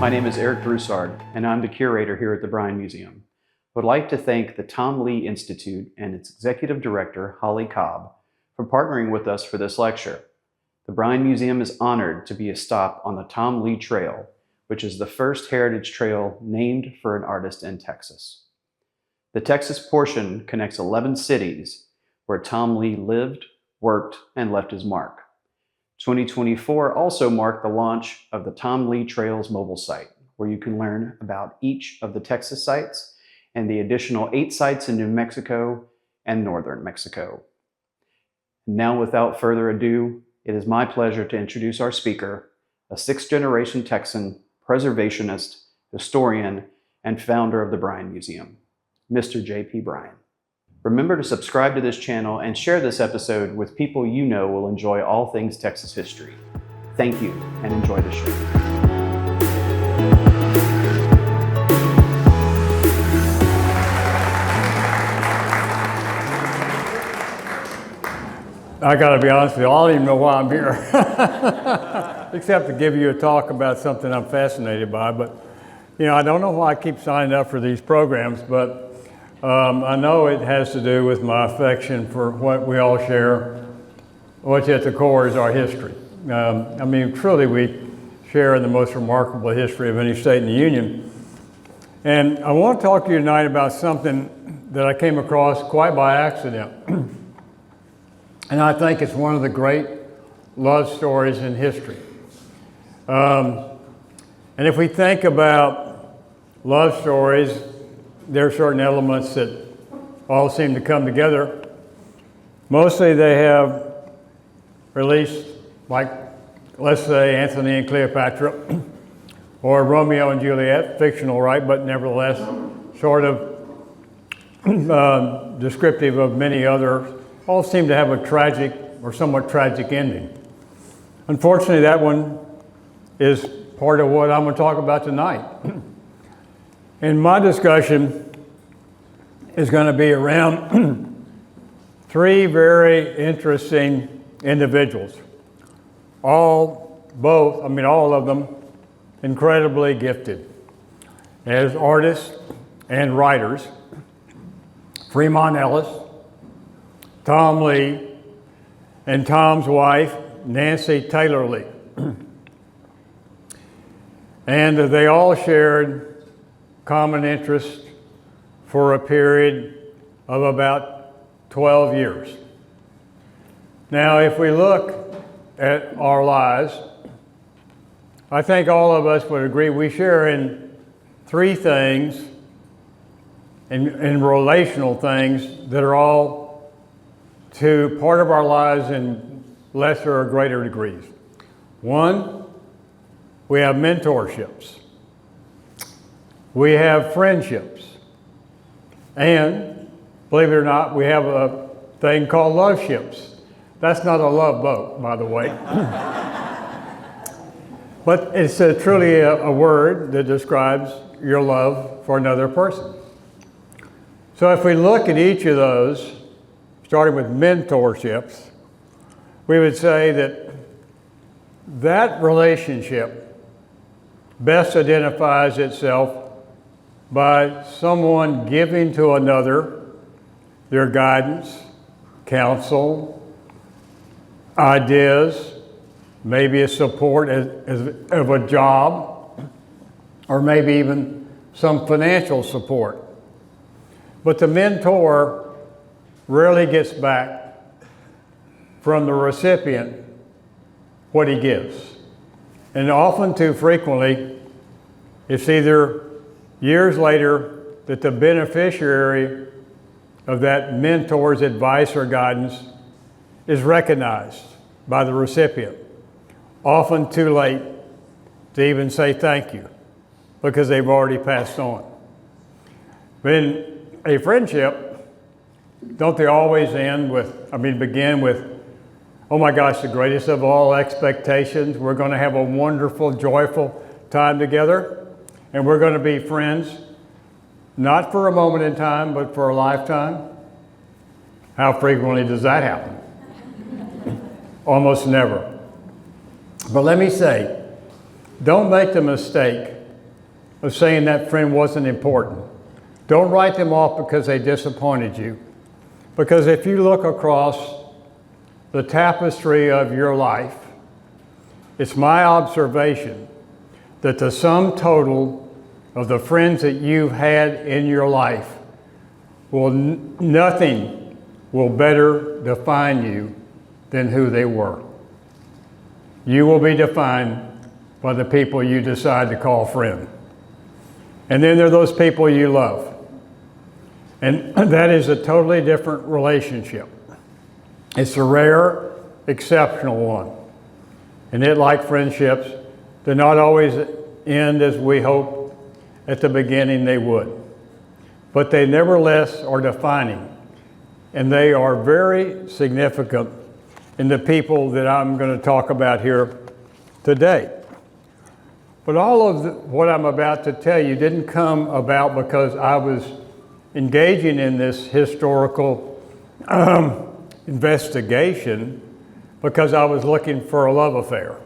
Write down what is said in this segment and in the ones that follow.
My name is Eric Broussard, and I'm the curator here at the Bryan Museum. I would like to thank the Tom Lea Institute and its executive director, Holly Cobb, for partnering with us for this lecture. The Bryan Museum is honored to be a stop on the Tom Lea Trail, which is the first heritage trail named for an artist in Texas. The Texas portion connects 11 cities where Tom Lea lived, worked, and left his mark. 2024 also marked the launch of the Tom Lea Trails mobile site, where you can learn about each of the Texas sites and the additional 8 sites in New Mexico and northern Mexico. Now, without further ado, it is my pleasure to introduce our speaker, a 6th-generation Texan, preservationist, historian, and founder of the Bryan Museum, Mr. J.P. Bryan. Remember to subscribe to this channel and share this episode with people you know will enjoy all things Texas history. Thank you, and enjoy the show. I got to be honest with you, I don't even know why I'm here, except to give you a talk about something I'm fascinated by. But, you know, I don't know why I keep signing up for these programs, but I know it has to do with my affection for what we all share, which at the core is our history. I mean, truly, we share in the most remarkable history of any state in the Union. And I want to talk to you tonight about something that I came across quite by accident. And I think it's one of the great love stories in history. And if we think about love stories, there are certain elements that all seem to come together. Mostly they have released, like, let's say, Antony and Cleopatra, or Romeo and Juliet, fictional, right, but nevertheless sort of descriptive of many others. All seem to have a tragic or somewhat tragic ending. Unfortunately, that one is part of what I'm going to talk about tonight. And my discussion is going to be around 3 very interesting individuals. All of them incredibly gifted as artists and writers. Fremont Ellis, Tom Lea, and Tom's wife, Nancy Taylor Lea. And they all shared common interests for a period of about 12 years. Now, if we look at our lives, I think all of us would agree we share in 3 things, in relational things, that are all to part of our lives in lesser or greater degrees. 1, we have mentorships. We have friendships. And, believe it or not, we have a thing called love ships. That's not a love boat, by the way. But it's truly a word that describes your love for another person. So if we look at each of those, starting with mentorships, we would say that that relationship best identifies itself by someone giving to another their guidance, counsel, ideas, maybe a support of a job, or maybe even some financial support. But the mentor rarely gets back from the recipient what he gives. And often too frequently, it's either years later that the beneficiary of that mentor's advice or guidance is recognized by the recipient, often too late to even say thank you because they've already passed on. But in a friendship, don't they always begin with, oh my gosh, the greatest of all expectations, we're going to have a wonderful, joyful time together, and we're going to be friends, not for a moment in time, but for a lifetime? How frequently does that happen? Almost never. But let me say, don't make the mistake of saying that friend wasn't important. Don't write them off because they disappointed you. Because if you look across the tapestry of your life, it's my observation that the sum total of the friends that you've had in your life nothing will better define you than who they were. You will be defined by the people you decide to call friend. And then there are those people you love. And that is a totally different relationship. It's a rare, exceptional one. And it, like friendships, do not always end as we hope at the beginning they would. But they nevertheless are defining. And they are very significant in the people that I'm going to talk about here today. But all of what I'm about to tell you didn't come about because I was engaging in this historical investigation because I was looking for a love affair.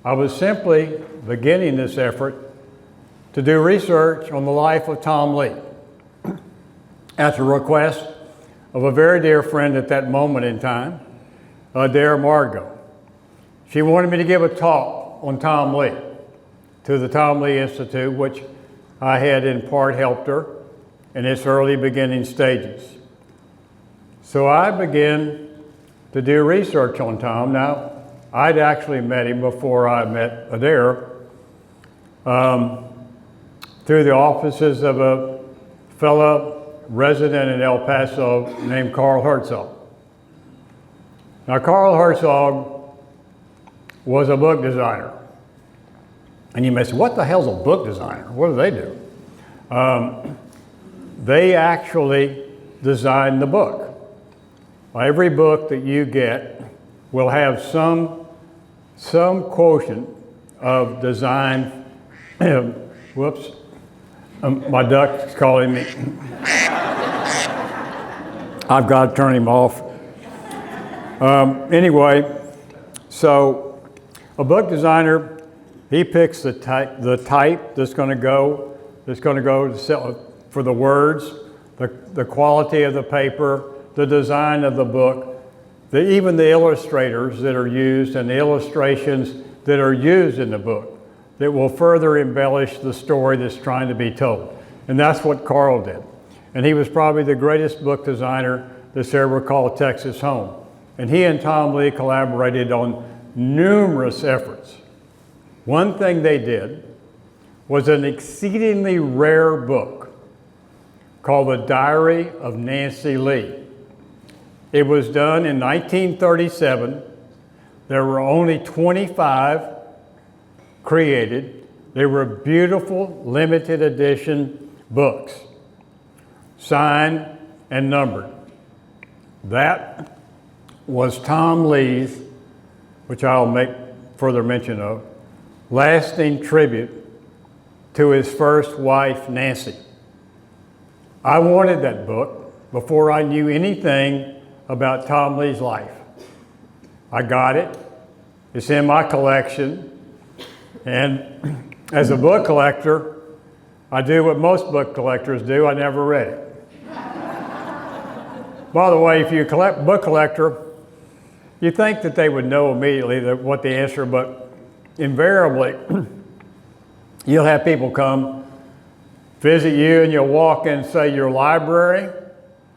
I was simply beginning this effort to do research on the life of Tom Lea at the request of a very dear friend at that moment in time, Dare Margot. She wanted me to give a talk on Tom Lea to the Tom Lea Institute, which I had in part helped her in its early beginning stages. So I began to do research on Tom. Now, I'd actually met him before I met Adair through the offices of a fellow resident in El Paso named Carl Herzog. Now, Carl Herzog was a book designer. And you may say, what the hell's a book designer? What do they do? They actually design the book. Every book that you get will have some quotient of design. Whoops, my duck's calling me. I've got to turn him off. Anyway, so a book designer, he picks the type that's going to go to sell for the words, the quality of the paper, the design of the book, even the illustrators that are used and the illustrations that are used in the book that will further embellish the story that's trying to be told. And that's what Carl did. And he was probably the greatest book designer that's ever called Texas home. And he and Tom Lea collaborated on numerous efforts. One thing they did was an exceedingly rare book called The Diary of Nancy Lee. It was done in 1937. There were only 25 created. They were beautiful, limited edition books, signed and numbered. That was Tom Lea's, which I'll make further mention of, lasting tribute to his first wife, Nancy. I wanted that book before I knew anything about Tom Lea's life. I got it. It's in my collection. And as a book collector, I do what most book collectors do. I never read it. By the way, if you're a book collector, you think that they would know immediately what the answer, but invariably, you'll have people come visit you and you'll walk in, say, your library,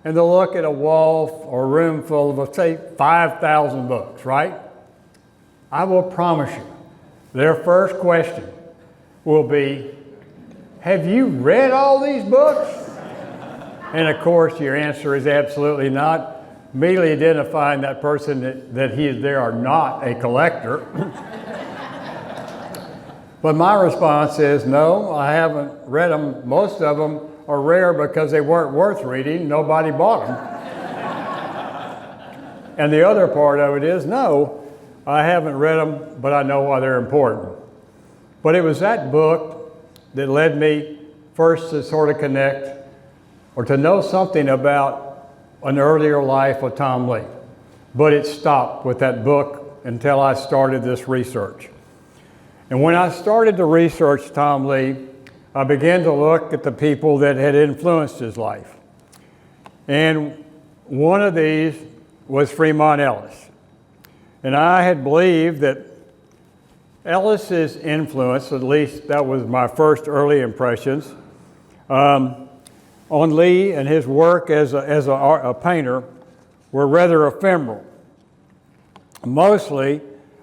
and they'll look at a wall or a room full of, say, 5,000 books, right? I will promise you, their first question will be, have you read all these books? And of course, your answer is absolutely not. Immediately identifying that person that they are not a collector. But my response is, no, I haven't read them. Most of them are rare because they weren't worth reading. Nobody bought them. And the other part of it is, no, I haven't read them, but I know why they're important. But it was that book that led me first to sort of connect or to know something about an earlier life of Tom Lea. But it stopped with that book until I started this research. And when I started to research Tom Lea, I began to look at the people that had influenced his life. And one of these was Fremont Ellis. And I had believed that Ellis's influence, at least that was my first early impressions, on Lee and his work as a painter were rather ephemeral. Mostly,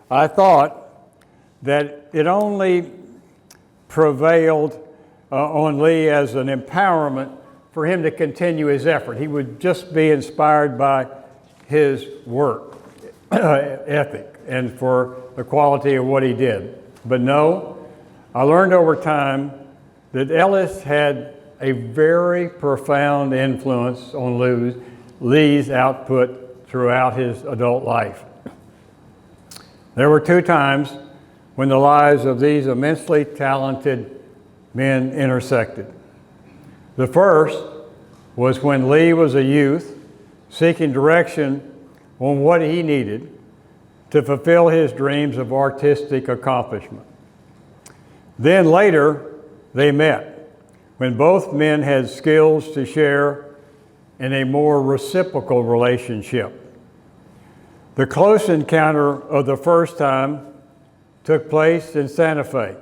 I thought that it only prevailed on Lee as an empowerment for him to continue his effort. He would just be inspired by his work ethic and for the quality of what he did. But no, I learned over time that Ellis had a very profound influence on Lee's output throughout his adult life. There were two times when the lives of these immensely talented men intersected. The first was when Lee was a youth seeking direction on what he needed to fulfill his dreams of artistic accomplishment. Then later, they met when both men had skills to share in a more reciprocal relationship. The close encounter of the first time took place in Santa Fe.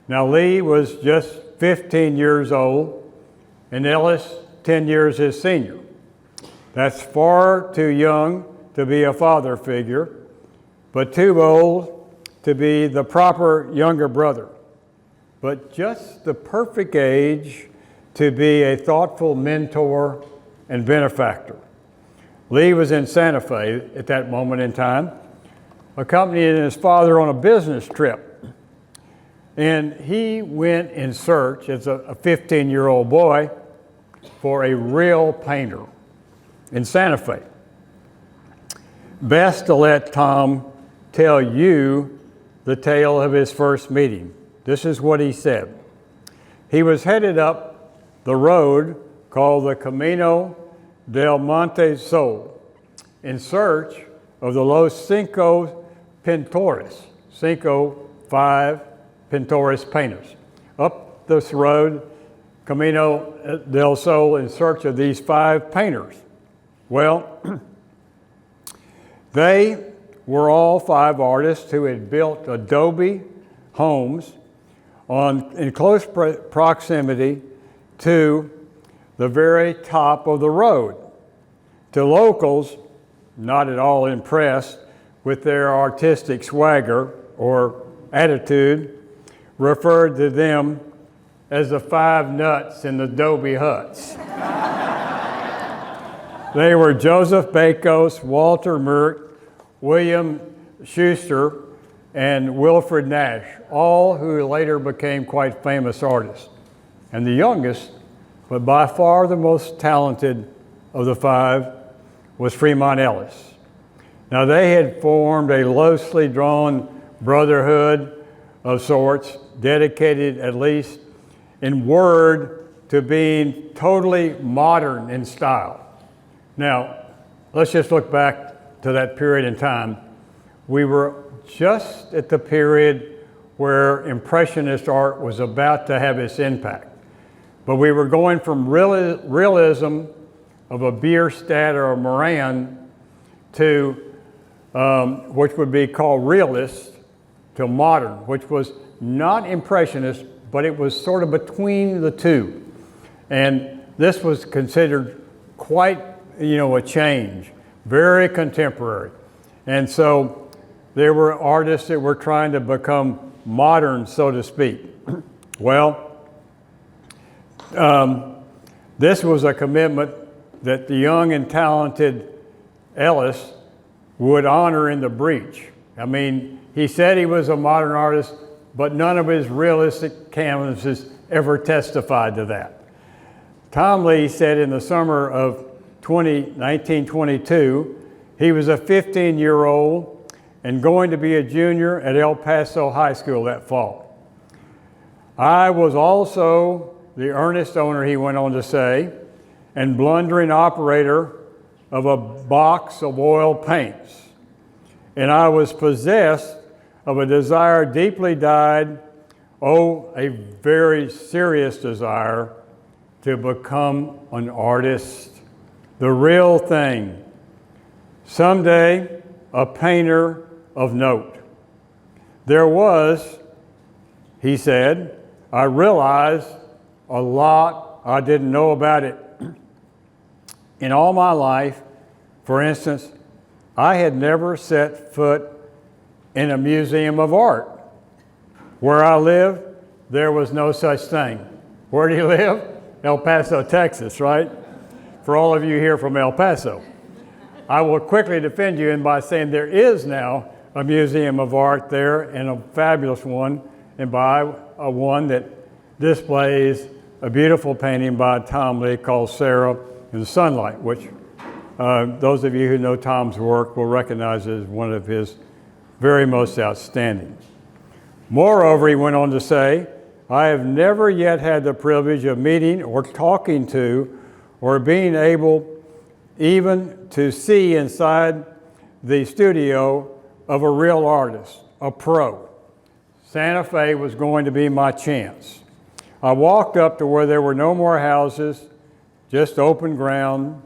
Now, Lee was just 15 years old, and Ellis 10 years his senior. That's far too young to be a father figure, but too old to be the proper younger brother, but just the perfect age to be a thoughtful mentor and benefactor. Lee was in Santa Fe at that moment in time, accompanying his father on a business trip. And he went in search, as a 15-year-old boy, for a real painter in Santa Fe. Best to let Tom tell you the tale of his first meeting. This is what he said. He was headed up the road called the Camino del Monte Sol in search of the Los Cinco Pintores, five Pintores painters. Up this road, Camino del Sol, in search of these five painters. Well, they were all five artists who had built adobe homes in close proximity to the very top of the road. To locals, not at all impressed with their artistic swagger or attitude, referred to them as the five nuts in the adobe huts. They were Joseph Bakos, Walter Merck, William Schuster, and Wilfred Nash, all who later became quite famous artists. And the youngest, but by far the most talented of the five, was Fremont Ellis. Now, they had formed a loosely drawn brotherhood of sorts, dedicated, at least in word, to being totally modern in style. Now, let's just look back to that period in time. We were just at the period where Impressionist art was about to have its impact. But we were going from realism of a Bierstadt or a Moran to which would be called realist, to modern, which was not Impressionist, but it was sort of between the two. And this was considered quite, a change, very contemporary. And so there were artists that were trying to become modern, so to speak. Well, this was a commitment that the young and talented Ellis would honor in the breach. I mean, he said he was a modern artist, but none of his realistic canvases ever testified to that. Tom Lea said in the summer of 1922, he was a 15-year-old and going to be a junior at El Paso High School that fall. I was also the earnest owner, he went on to say, and blundering operator of a box of oil paints. And I was possessed of a desire deeply dyed Oh, a very serious desire to become an artist, the real thing. Someday, a painter of note. There was, he said, I realized a lot I didn't know about it. In all my life, for instance, I had never set foot in a museum of art. Where I lived, there was no such thing. Where do you live? El Paso, Texas, right? For all of you here from El Paso. I will quickly defend you by saying there is now a museum of art there, and a fabulous one, and by one that displays a beautiful painting by Tom Lea called Sarah in the Sunlight, which those of you who know Tom's work will recognize as one of his very most outstanding. Moreover, he went on to say, I have never yet had the privilege of meeting or talking to or being able even to see inside the studio of a real artist, a pro. Santa Fe was going to be my chance. I walked up to where there were no more houses, just open ground,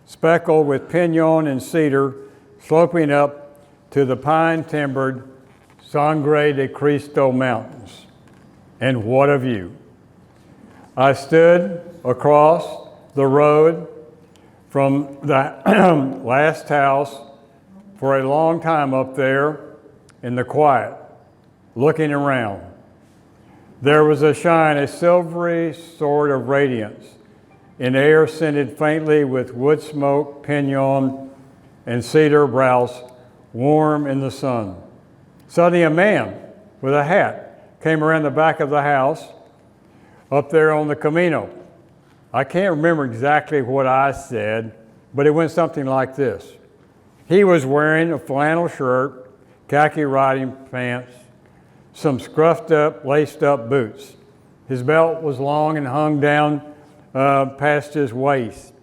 speckled with pinon and cedar, sloping up to the pine-timbered Sangre de Cristo Mountains. And what a view. I stood across the road from the last house for a long time up there in the quiet, looking around. There was a shine, a silvery sort of radiance in air scented faintly with wood smoke, pinon, and cedar browse warm in the sun. Suddenly a man with a hat came around the back of the house up there on the Camino. I can't remember exactly what I said, but it went something like this. He was wearing a flannel shirt, khaki riding pants, some scruffed up, laced up boots. His belt was long and hung down past his waist.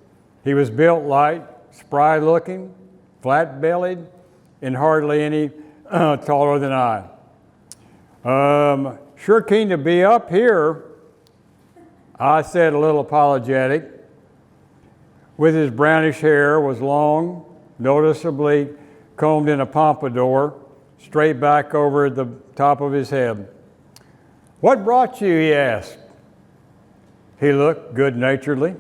He was built light, spry looking, flat bellied, and hardly any taller than I. Sure keen to be up here, I said, a little apologetic. With his brownish hair was long, noticeably combed in a pompadour, straight back over the top of his head. What brought you, he asked. He looked good-naturedly.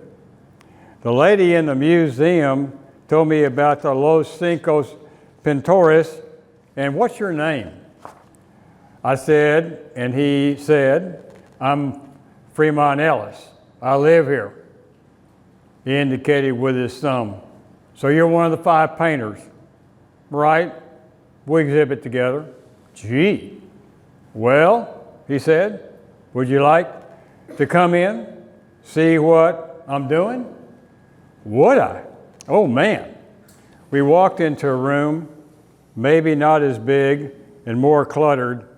The lady in the museum told me about the Los Cinco Pintores, and what's your name? I said, and he said, I'm Fremont Ellis. I live here. He indicated with his thumb. So you're one of the 5 painters, right? We exhibit together. Gee. Well, he said, would you like to come in, see what I'm doing? Would I? Oh, man. We walked into a room, maybe not as big and more cluttered,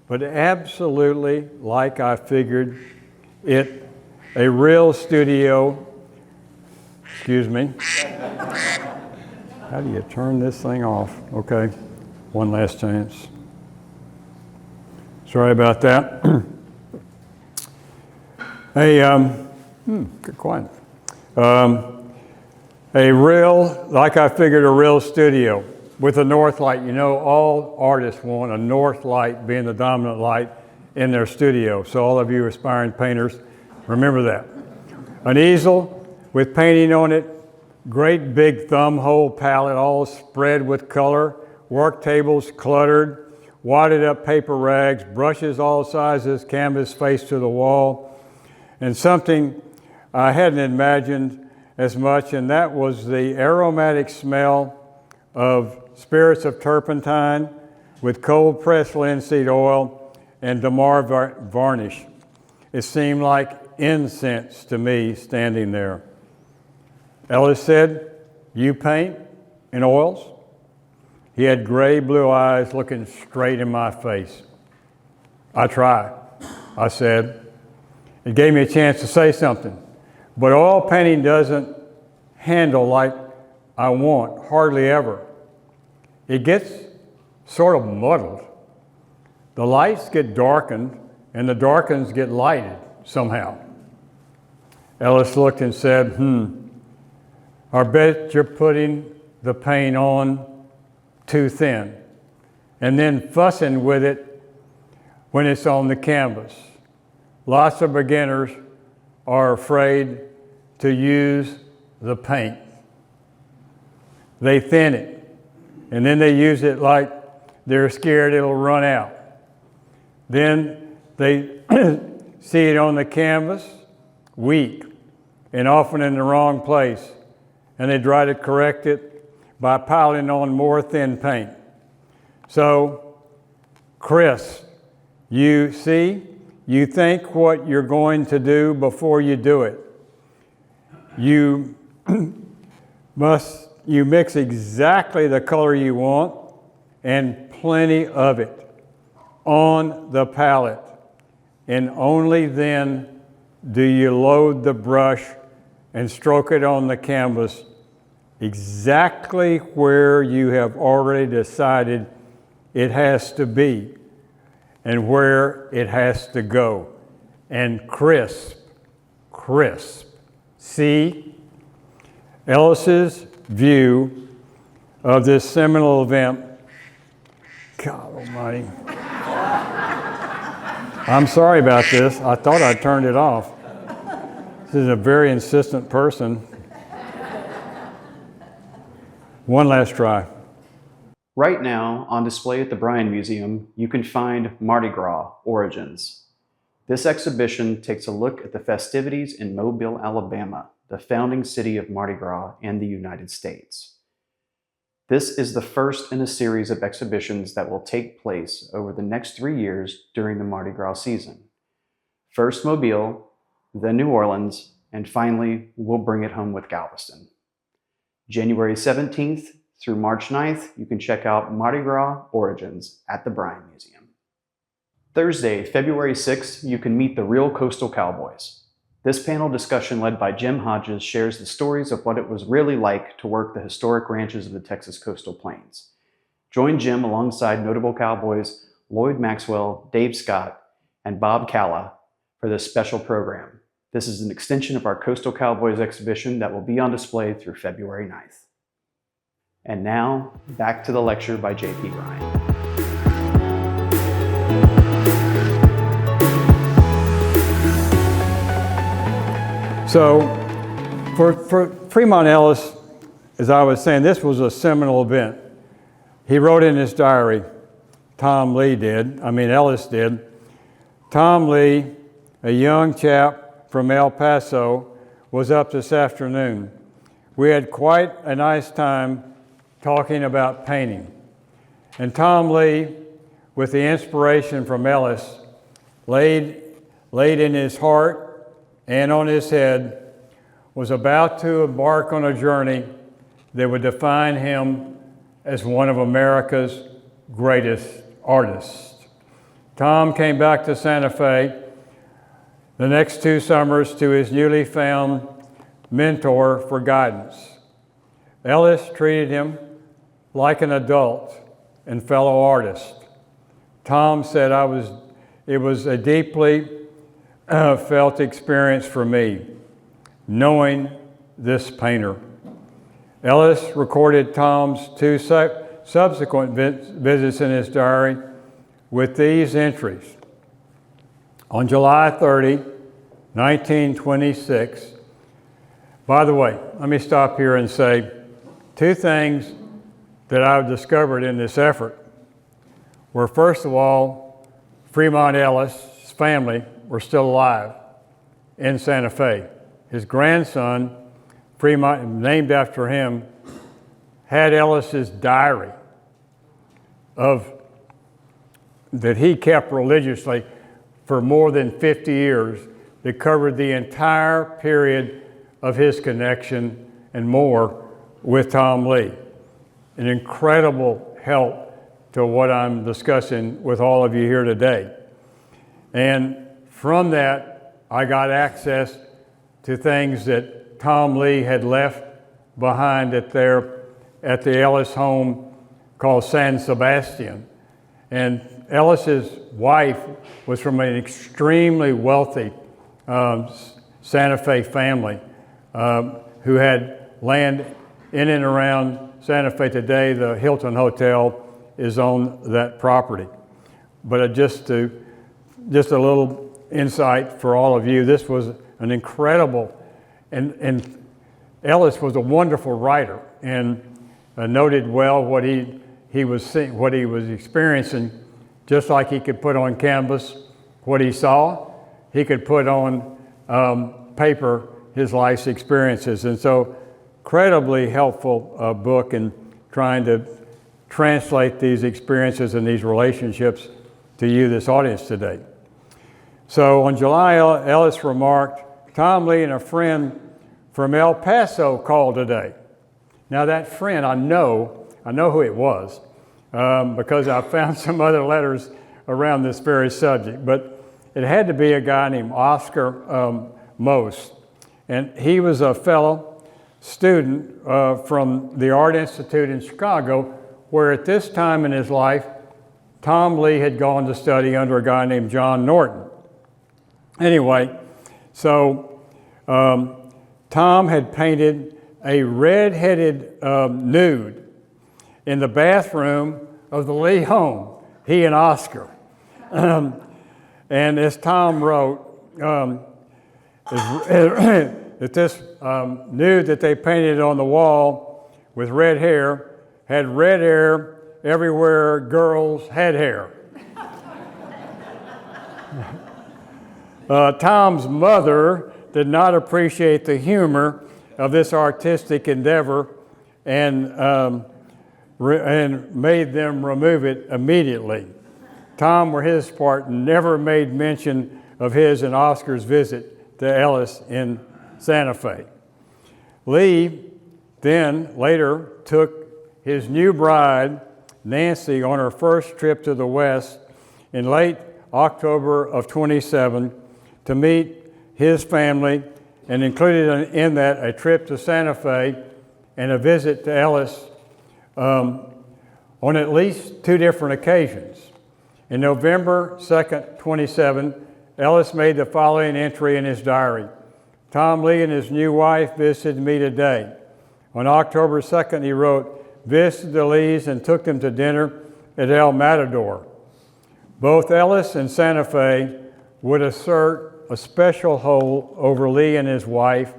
but absolutely like I figured it, a real studio. Excuse me. How do you turn this thing off? Okay, one last chance. Sorry about that. Get quiet. A real, like I figured, a real studio with a north light. You know, all artists want a north light being the dominant light in their studio. So all of you aspiring painters, remember that. An easel with painting on it, great big thumb hole palette all spread with color, work tables cluttered, wadded up paper rags, brushes all sizes, canvas face to the wall, and something I hadn't imagined as much, and that was the aromatic smell of spirits of turpentine with cold pressed linseed oil and Damar varnish. It seemed like incense to me standing there. Ellis said, you paint in oils? He had gray blue eyes looking straight in my face. I try, I said. It gave me a chance to say something. But oil painting doesn't handle like I want, hardly ever. It gets sort of muddled. The lights get darkened and the dark ones get lighted somehow. Ellis looked and said, I bet you're putting the paint on too thin, and then fussing with it when it's on the canvas. Lots of beginners are afraid to use the paint. They thin it, and then they use it like they're scared it'll run out. Then they see it on the canvas, weak, and often in the wrong place, and they try to correct it by piling on more thin paint. So, crisp. You see, you think what you're going to do before you do it. You mix exactly the color you want and plenty of it on the palette. And only then do you load the brush and stroke it on the canvas exactly where you have already decided it has to be and where it has to go. And crisp. See, Ellis's view of this seminal event, God almighty. I'm sorry about this. I thought I turned it off. This is a very insistent person. One last try. Right now, on display at the Bryan Museum, you can find Mardi Gras Origins. This exhibition takes a look at the festivities in Mobile, Alabama, the founding city of Mardi Gras and the United States. This is the first in a series of exhibitions that will take place over the next 3 years during the Mardi Gras season. First Mobile, then New Orleans, and finally, we'll bring it home with Galveston. January 17th through March 9th, you can check out Mardi Gras Origins at the Bryan Museum. Thursday, February 6th, you can meet the real coastal cowboys. This panel discussion led by Jim Hodges shares the stories of what it was really like to work the historic ranches of the Texas coastal plains. Join Jim alongside notable cowboys Lloyd Maxwell, Dave Scott, and Bob Calla for this special program. This is an extension of our Coastal Cowboys exhibition that will be on display through February 9th. And now, back to the lecture by J.P. Bryan. So, for Fremont Ellis, as I was saying, this was a seminal event. He wrote in his diary, Ellis did, Tom Lea, a young chap from El Paso, was up this afternoon. We had quite a nice time talking about painting. And Tom Lea, with the inspiration from Ellis, laid in his heart and on his head, was about to embark on a journey that would define him as one of America's greatest artists. Tom came back to Santa Fe the next 2 summers to his newly found mentor for guidance. Ellis treated him like an adult and fellow artist. Tom said it was a deeply felt experience for me, knowing this painter. Ellis recorded Tom's 2 subsequent visits in his diary with these entries. On July 30, 1926, by the way, let me stop here and say 2 things that I've discovered in this effort were, first of all, Fremont Ellis' family were still alive in Santa Fe. His grandson, Fremont, named after him, had Ellis's diary that he kept religiously for more than 50 years that covered the entire period of his connection and more with Tom Lea. An incredible help to what I'm discussing with all of you here today. And from that, I got access to things that Tom Lea had left behind at the Ellis home called San Sebastian. And Ellis's wife was from an extremely wealthy Santa Fe family who had land in and around Santa Fe today. The Hilton Hotel is on that property. But just a little insight for all of you, this was an incredible, and Ellis was a wonderful writer and noted well what he was experiencing. Just like he could put on canvas what he saw, he could put on paper his life's experiences. And so, incredibly helpful book in trying to translate these experiences and these relationships to you, this audience today. So on July, Ellis remarked, "Tom Lea and a friend from El Paso called today." Now that friend, I know who it was because I found some other letters around this very subject, but it had to be a guy named Oscar Most. And he was a fellow student from the Art Institute in Chicago, where at this time in his life, Tom Lea had gone to study under a guy named John Norton. Anyway, so Tom had painted a red-headed nude in the bathroom of the Lea home, he and Oscar. And as Tom wrote, that this nude that they painted on the wall with red hair had red hair everywhere girls had hair. Tom's mother did not appreciate the humor of this artistic endeavor and made them remove it immediately. Tom, for his part, never made mention of his and Oscar's visit to Ellis in Santa Fe. Lea then later took his new bride, Nancy, on her first trip to the West in late October of 27 to meet his family, and included in that a trip to Santa Fe and a visit to Ellis on at least two different occasions. In November 2nd, 27, Ellis made the following entry in his diary. "Tom Lea and his new wife visited me today." On October 2nd, he wrote, "Visited the Lees and took them to dinner at El Matador." Both Ellis and Santa Fe would assert a special hold over Lea and his wife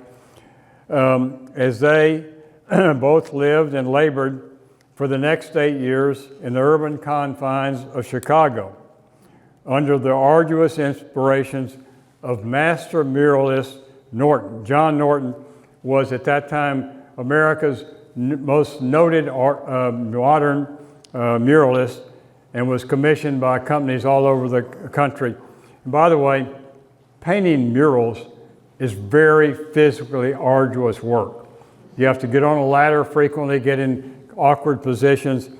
as they both lived and labored for the next 8 years in the urban confines of Chicago under the arduous inspirations of master muralist Norton. John Norton was at that time America's most noted modern muralist and was commissioned by companies all over the country. And by the way, painting murals is very physically arduous work. You have to get on a ladder frequently, get in awkward positions,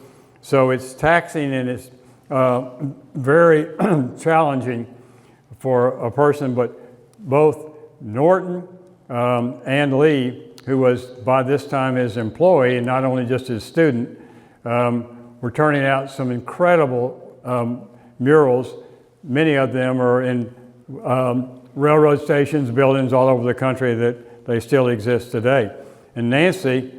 so it's taxing and it's very challenging for a person, but both Norton and Lea, who was by this time his employee and not only just his student, were turning out some incredible murals. Many of them are in railroad stations, buildings all over the country that they still exist today. And Nancy,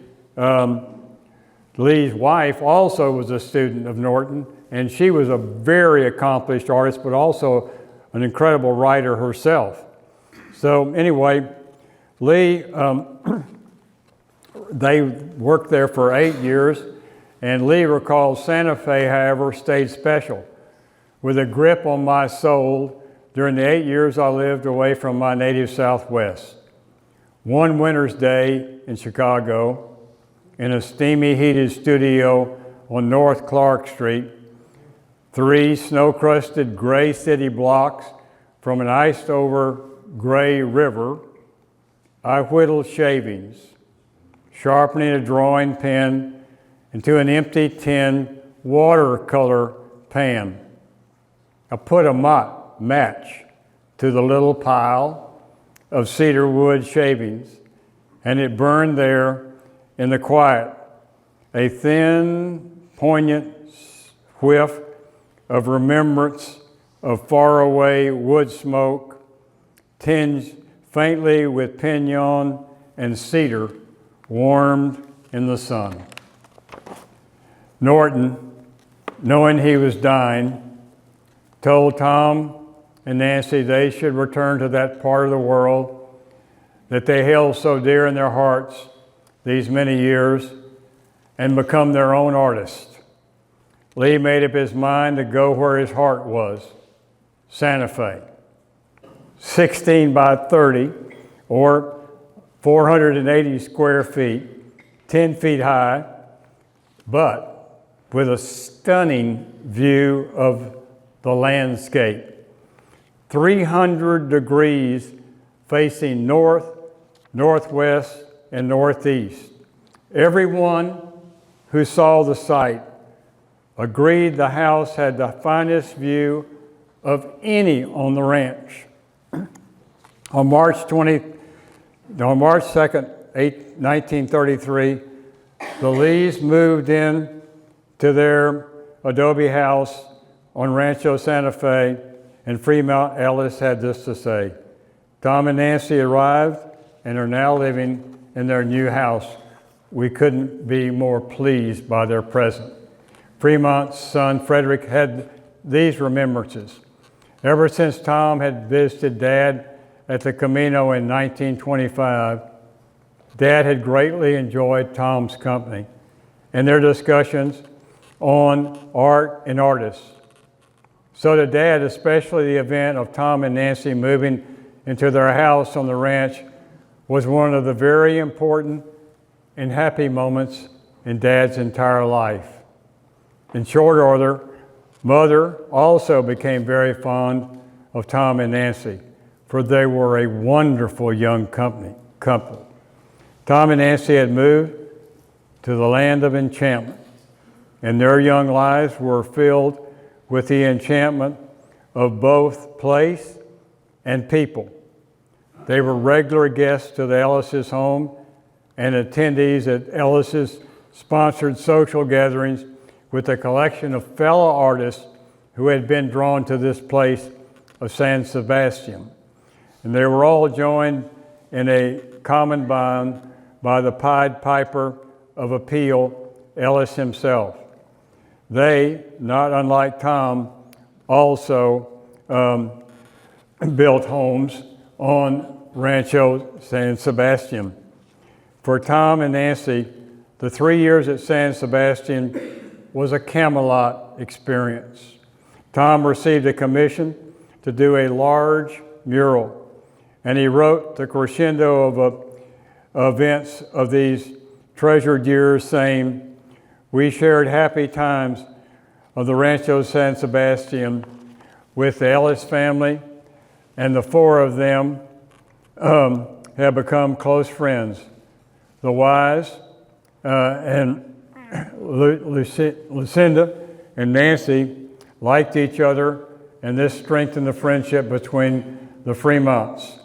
Lee's wife, also was a student of Norton, and she was a very accomplished artist, but also an incredible writer herself. So anyway, Lea, they worked there for 8 years, and Lea recalls Santa Fe, however, stayed special. With a grip on my soul during the 8 years I lived away from my native Southwest. One winter's day in Chicago, in a steamy heated studio on North Clark Street, 3 snow-crusted gray city blocks from an iced-over gray river, I whittled shavings, sharpening a drawing pen into an empty tin watercolor pan. I put a match to the little pile of cedar wood shavings, and it burned there in the quiet, a thin, poignant whiff of remembrance of faraway wood smoke, tinged faintly with pinon and cedar, warmed in the sun. Norton, knowing he was dying, told Tom and Nancy they should return to that part of the world that they held so dear in their hearts these many years and become their own artist. Lee made up his mind to go where his heart was, Santa Fe. 16 by 30, or 480 square feet, 10 feet high, but with a stunning view of the landscape. 300 degrees facing north, northwest, and northeast. Everyone who saw the site agreed the house had the finest view of any on the ranch. On March 2nd, 1933, the Lees moved in to their adobe house on Rancho Santa Fe, and Fremont Ellis had this to say: Tom and Nancy arrived and are now living in their new house. We couldn't be more pleased by their presence. Fremont's son Frederick had these remembrances. Ever since Tom had visited Dad at the Camino in 1925, Dad had greatly enjoyed Tom's company and their discussions on art and artists. So to Dad, especially the event of Tom and Nancy moving into their house on the ranch was one of the very important and happy moments in Dad's entire life. In short order, Mother also became very fond of Tom and Nancy, for they were a wonderful young couple. Tom and Nancy had moved to the land of enchantment, and their young lives were filled with the enchantment of both place and people. They were regular guests to the Ellis's home and attendees at Ellis's sponsored social gatherings with a collection of fellow artists who had been drawn to this place of San Sebastian. And they were all joined in a common bond by the Pied Piper of Appeal, Ellis himself. They, not unlike Tom, also built homes on Rancho San Sebastian. For Tom and Nancy, the 3 years at San Sebastian was a Camelot experience. Tom received a commission to do a large mural, and he wrote the crescendo of events of these treasured years, saying, "We shared happy times of the Rancho San Sebastian with the Ellis family, and the four of them have become close friends. The Wise and Lucinda and Nancy liked each other, and this strengthened the friendship between the Fremonts.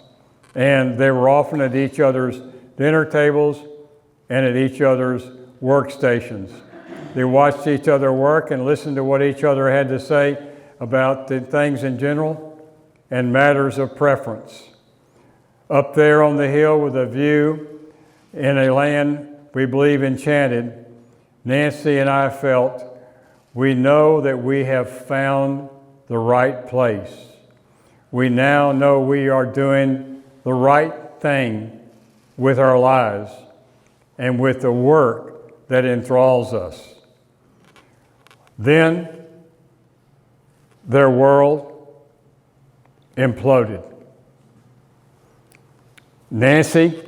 And they were often at each other's dinner tables and at each other's workstations. They watched each other work and listened to what each other had to say about the things in general and matters of preference. Up there on the hill with a view in a land we believe enchanted, Nancy and I felt, we know that we have found the right place. We now know we are doing the right thing with our lives and with the work that enthralls us. Then their world imploded. Nancy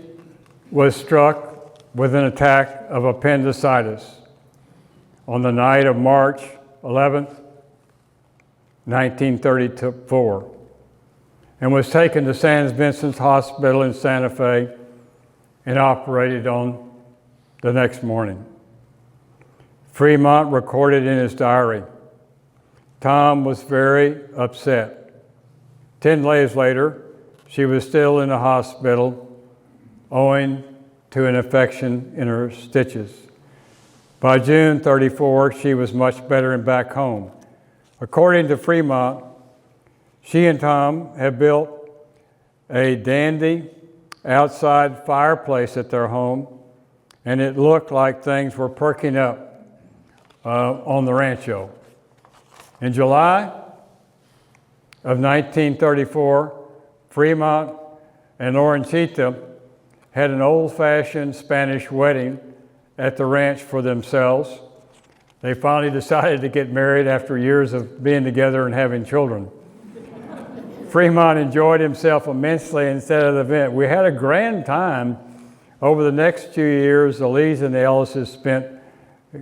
was struck with an attack of appendicitis on the night of March 11th, 1934, and was taken to San Vincent's Hospital in Santa Fe and operated on the next morning. Fremont recorded in his diary, Tom was very upset. 10 days later, she was still in the hospital owing to an infection in her stitches. By June 34, she was much better and back home. According to Fremont, she and Tom have built a dandy outside fireplace at their home, and it looked like things were perking up on the rancho. In July of 1934, Fremont and Lorenzita had an old-fashioned Spanish wedding at the ranch for themselves. They finally decided to get married after years of being together and having children. Fremont enjoyed himself immensely instead of the event. We had a grand time. Over the next 2 years, the Lees and the Ellises spent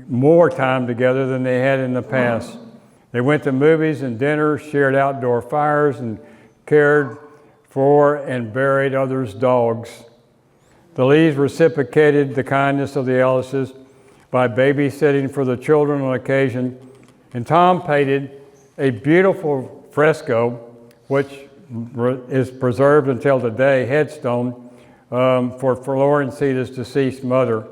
more time together than they had in the past. They went to movies and dinners, shared outdoor fires, and cared for and buried others' dogs. The Lees reciprocated the kindness of the Ellises by babysitting for the children on occasion, and Tom painted a beautiful fresco, which is preserved until today, headstone, for Lorenzita's deceased mother.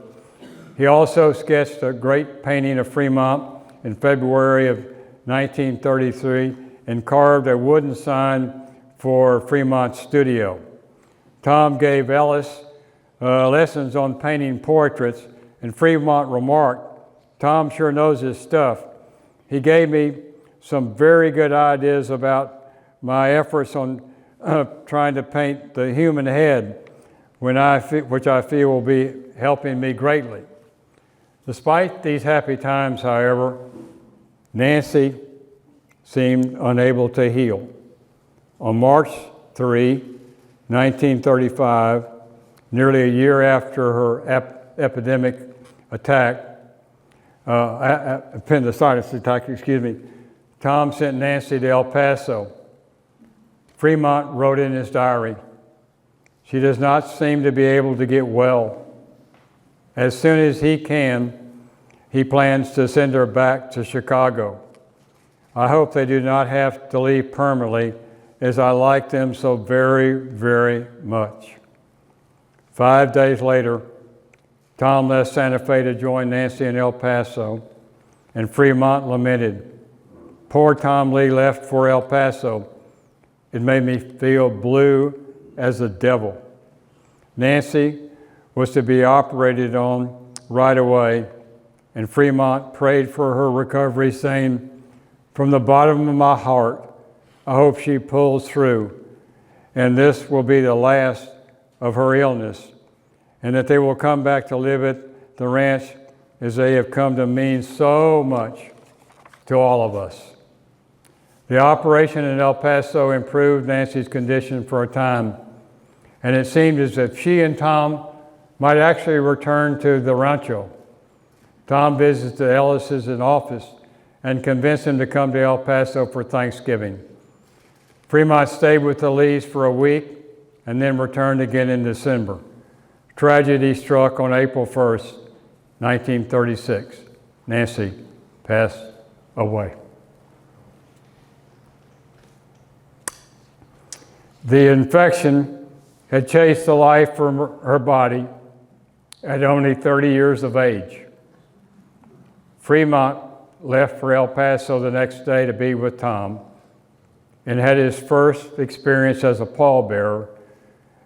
He also sketched a great painting of Fremont in February of 1933 and carved a wooden sign for Fremont's studio. Tom gave Ellis lessons on painting portraits, and Fremont remarked, "Tom sure knows his stuff. He gave me some very good ideas about my efforts on trying to paint the human head, which I feel will be helping me greatly." Despite these happy times, however, Nancy seemed unable to heal. On March 3, 1935, nearly a year after her appendicitis attack, Tom sent Nancy to El Paso. Fremont wrote in his diary, "She does not seem to be able to get well. As soon as he can, he plans to send her back to Chicago. I hope they do not have to leave permanently, as I like them so very, very much." 5 days later, Tom left Santa Fe to join Nancy in El Paso, and Fremont lamented, "Poor Tom Lea left for El Paso. It made me feel blue as the devil." Nancy was to be operated on right away, and Fremont prayed for her recovery, saying, "From the bottom of my heart, I hope she pulls through, and this will be the last of her illness, and that they will come back to live at the ranch as they have come to mean so much to all of us." The operation in El Paso improved Nancy's condition for a time, and it seemed as if she and Tom might actually return to the rancho. Tom visited the Ellises in office and convinced them to come to El Paso for Thanksgiving. Fremont stayed with the Lees for a week and then returned again in December. Tragedy struck on April 1st, 1936. Nancy passed away. The infection had chased the life from her body at only 30 years of age. Fremont left for El Paso the next day to be with Tom and had his first experience as a pallbearer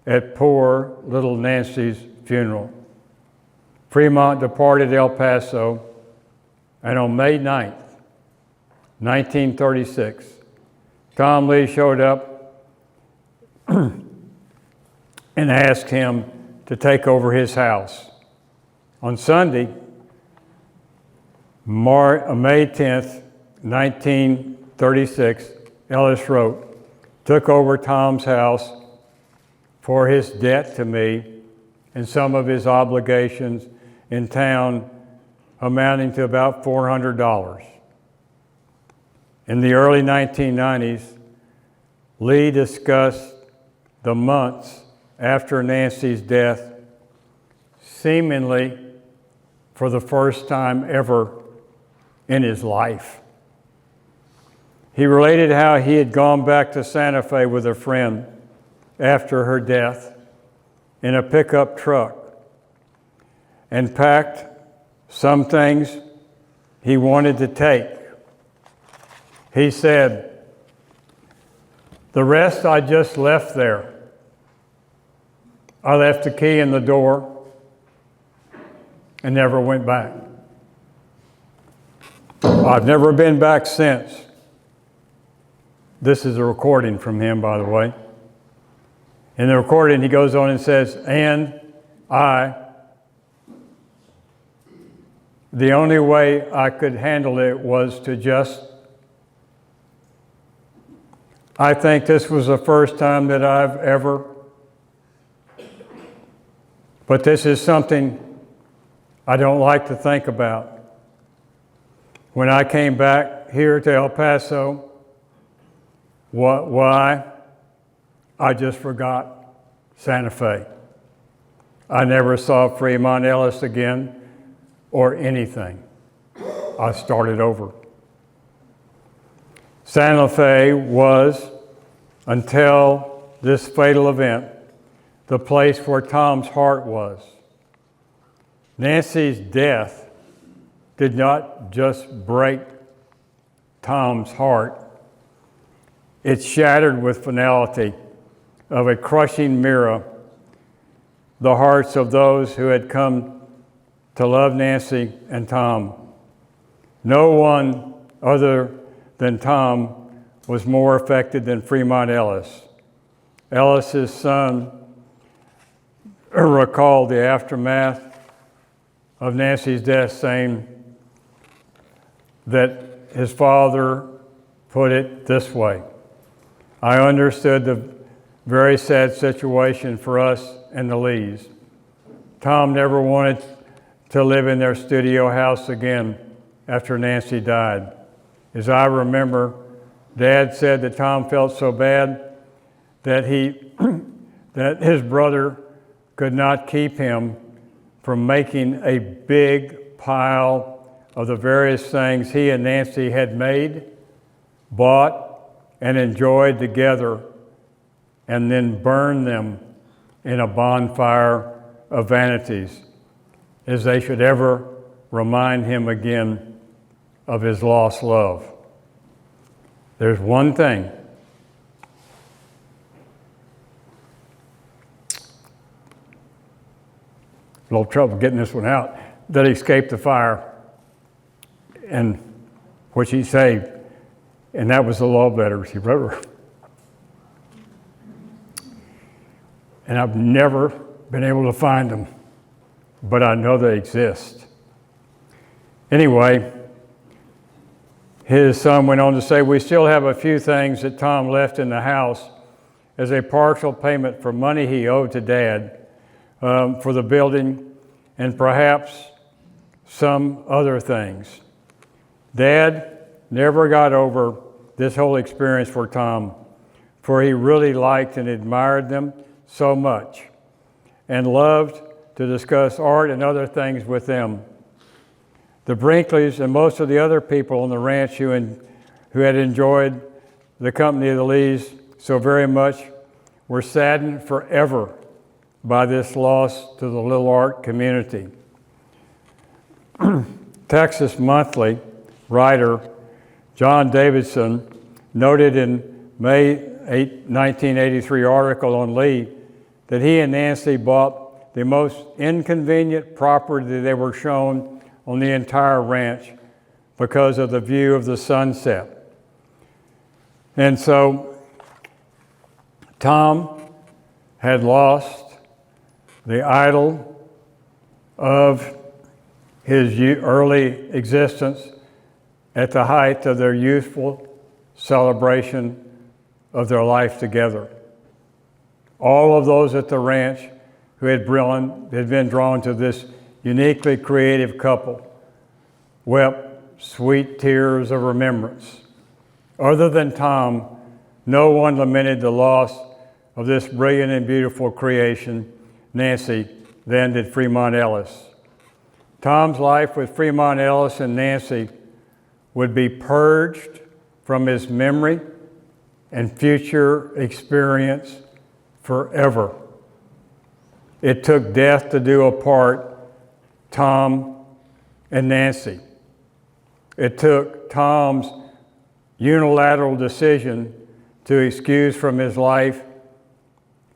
at poor little Nancy's funeral. Fremont departed El Paso, and on May 9th, 1936, Tom Lea showed up and asked him to take over his house. On Sunday, May 10th, 1936, Ellis wrote, "Took over Tom's house for his debt to me and some of his obligations in town amounting to about $400. In the early 1990s, Lea discussed the months after Nancy's death, seemingly for the first time ever in his life. He related how he had gone back to Santa Fe with a friend after her death in a pickup truck and packed some things he wanted to take. He said, "The rest I just left there. I left the key in the door and never went back. I've never been back since." This is a recording from him, by the way. In the recording, he goes on and says, "And the only way I could handle it was to I think this was the first time that I've ever, but this is something I don't like to think about. When I came back here to El Paso, why? I just forgot Santa Fe. I never saw Fremont Ellis again or anything. I started over. Santa Fe was, until this fatal event, the place where Tom's heart was. Nancy's death did not just break Tom's heart. It shattered with finality of a crushing mirror the hearts of those who had come to love Nancy and Tom. No one other than Tom was more affected than Fremont Ellis. Ellis's son recalled the aftermath of Nancy's death, saying that his father put it this way: "I understood the very sad situation for us and the Lees. Tom never wanted to live in their studio house again after Nancy died. As I remember, Dad said that Tom felt so bad that that his brother could not keep him from making a big pile of the various things he and Nancy had made, bought, and enjoyed together, and then burn them in a bonfire of vanities, as they should ever remind him again of his lost love. There's one thing a little trouble getting this one out, that escaped the fire, and which he saved, and that was the love letters he wrote her. And I've never been able to find them, but I know they exist. Anyway, his son went on to say, "We still have a few things that Tom left in the house as a partial payment for money he owed to Dad for the building, and perhaps some other things." Dad never got over this whole experience for Tom, for he really liked and admired them so much and loved to discuss art and other things with them. The Brinkleys and most of the other people on the ranch who had enjoyed the company of the Lees so very much were saddened forever by this loss to the little art community. Texas Monthly writer John Davidson noted in May 1983 article on Lee that he and Nancy bought the most inconvenient property they were shown on the entire ranch because of the view of the sunset. And so Tom had lost the idol of his early existence at the height of their youthful celebration of their life together. All of those at the ranch who had been drawn to this uniquely creative couple wept sweet tears of remembrance. Other than Tom, no one lamented the loss of this brilliant and beautiful creation, Nancy, then did Fremont Ellis. Tom's life with Fremont Ellis and Nancy would be purged from his memory and future experience forever. It took death to do apart Tom and Nancy. It took Tom's unilateral decision to excuse from his life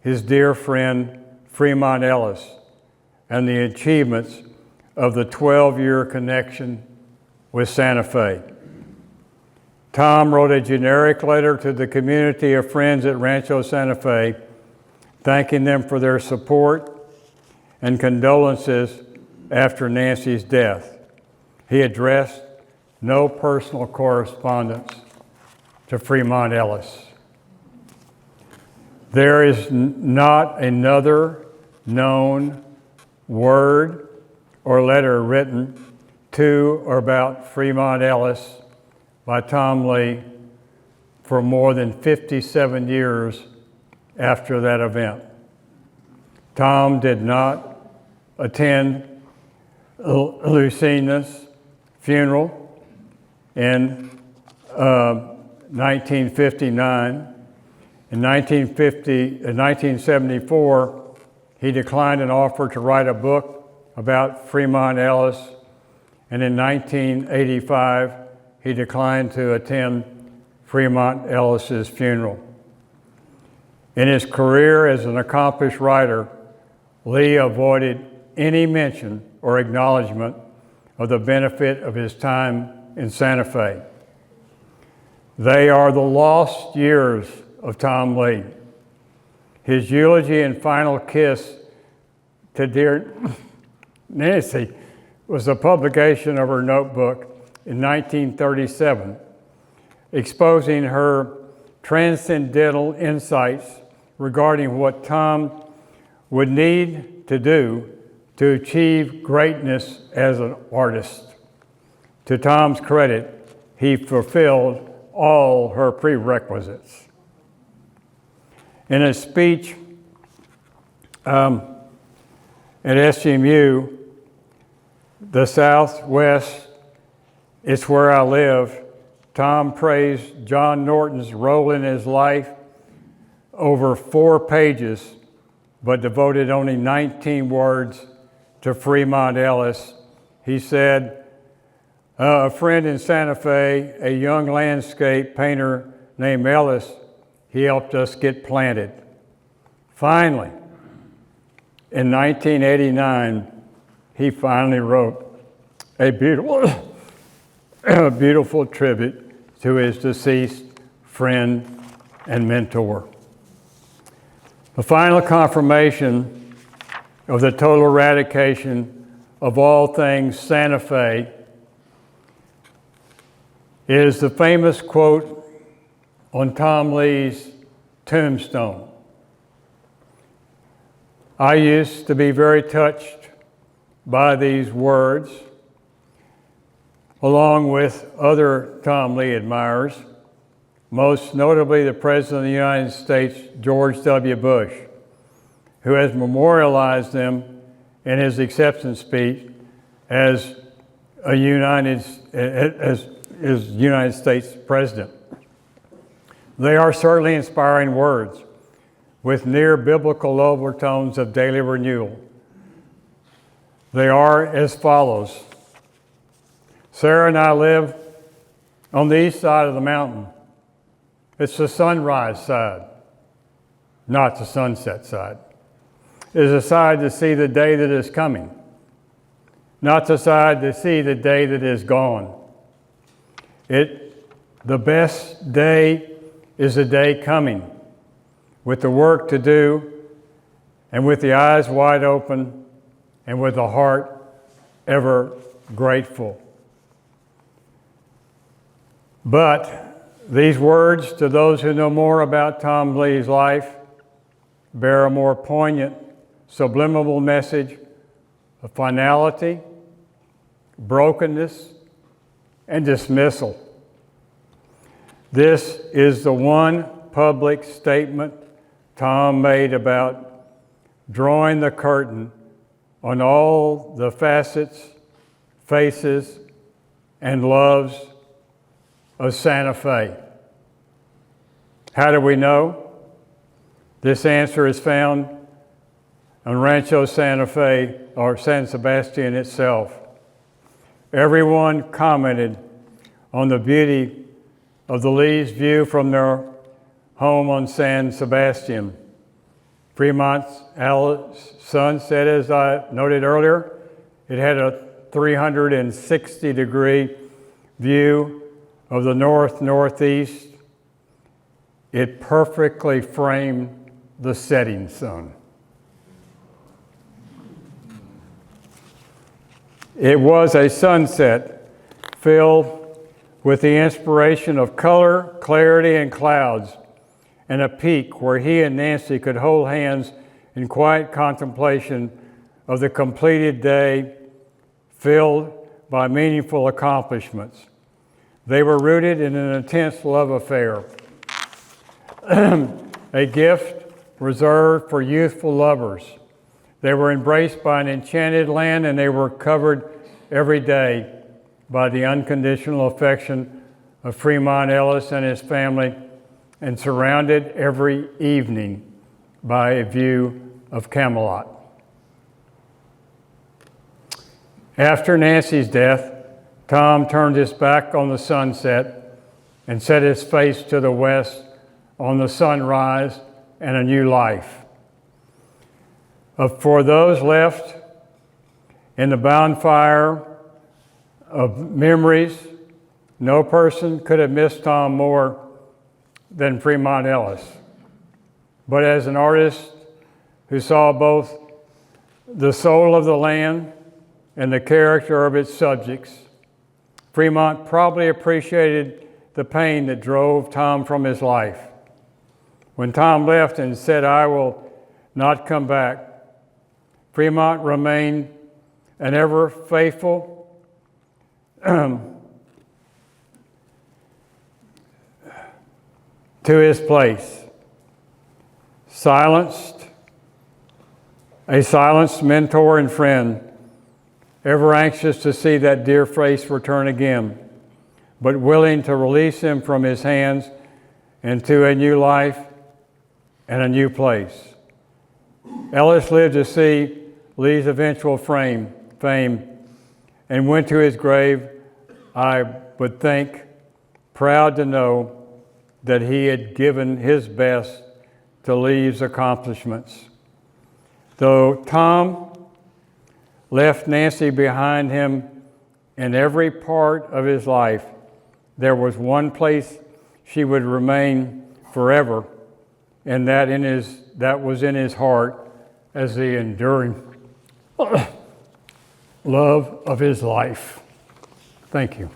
his dear friend Fremont Ellis and the achievements of the 12-year connection with Santa Fe. Tom wrote a generic letter to the community of friends at Rancho Santa Fe, thanking them for their support and condolences after Nancy's death. He addressed no personal correspondence to Fremont Ellis. There is not another known word or letter written to or about Fremont Ellis by Tom Lea for more than 57 years after that event. Tom did not attend Lucina's funeral in 1959. In 1974, he declined an offer to write a book about Fremont Ellis, and in 1985, he declined to attend Fremont Ellis's funeral. In his career as an accomplished writer, Lea avoided any mention or acknowledgement of the benefit of his time in Santa Fe. They are the lost years of Tom Lea. His eulogy and final kiss to dear Nancy was a publication of her notebook in 1937, exposing her transcendental insights regarding what Tom would need to do to achieve greatness as an artist. To Tom's credit, he fulfilled all her prerequisites. In a speech at SMU, the Southwest, it's where I live, Tom praised John Norton's role in his life over 4 pages, but devoted only 19 words to Fremont Ellis. He said, a friend in Santa Fe, a young landscape painter named Ellis, he helped us get planted. Finally, in 1989, he finally wrote a beautiful tribute to his deceased friend and mentor. The final confirmation of the total eradication of all things Santa Fe is the famous quote on Tom Lea's tombstone. I used to be very touched by these words, along with other Tom Lea admirers, most notably the President of the United States, George W. Bush, who has memorialized them in his acceptance speech as United States President. They are certainly inspiring words with near biblical overtones of daily renewal. They are as follows. Sarah and I live on the east side of the mountain. It's the sunrise side, not the sunset side. It is a side to see the day that is coming, not the side to see the day that is gone. The best day is the day coming, with the work to do, and with the eyes wide open, and with the heart ever grateful. But these words, to those who know more about Tom Lea's life, bear a more poignant, subliminal message of finality, brokenness, and dismissal. This is the one public statement Tom made about drawing the curtain on all the facets, faces, and loves of Santa Fe. How do we know? This answer is found on Rancho Santa Fe, or San Sebastian itself. Everyone commented on the beauty of the Lee's view from their home on San Sebastian. Fremont's sunset, as I noted earlier, it had a 360-degree view of the north-northeast. It perfectly framed the setting sun. It was a sunset filled with the inspiration of color, clarity, and clouds, and a peak where he and Nancy could hold hands in quiet contemplation of the completed day filled by meaningful accomplishments. They were rooted in an intense love affair, a gift reserved for youthful lovers. They were embraced by an enchanted land, and they were covered every day by the unconditional affection of Fremont Ellis and his family, and surrounded every evening by a view of Camelot. After Nancy's death, Tom turned his back on the sunset and set his face to the west on the sunrise and a new life. For those left in the bonfire of memories, no person could have missed Tom more than Fremont Ellis. But as an artist who saw both the soul of the land and the character of its subjects, Fremont probably appreciated the pain that drove Tom from his life. When Tom left and said, "I will not come back," Fremont remained an ever faithful to his place, a silenced mentor and friend, ever anxious to see that dear face return again, but willing to release him from his hands into a new life and a new place. Ellis lived to see Lee's eventual fame, and went to his grave, I would think, proud to know that he had given his best to Lee's accomplishments. Though Tom left Nancy behind him in every part of his life, there was one place she would remain forever, and that was in his heart as the enduring love of his life. Thank you.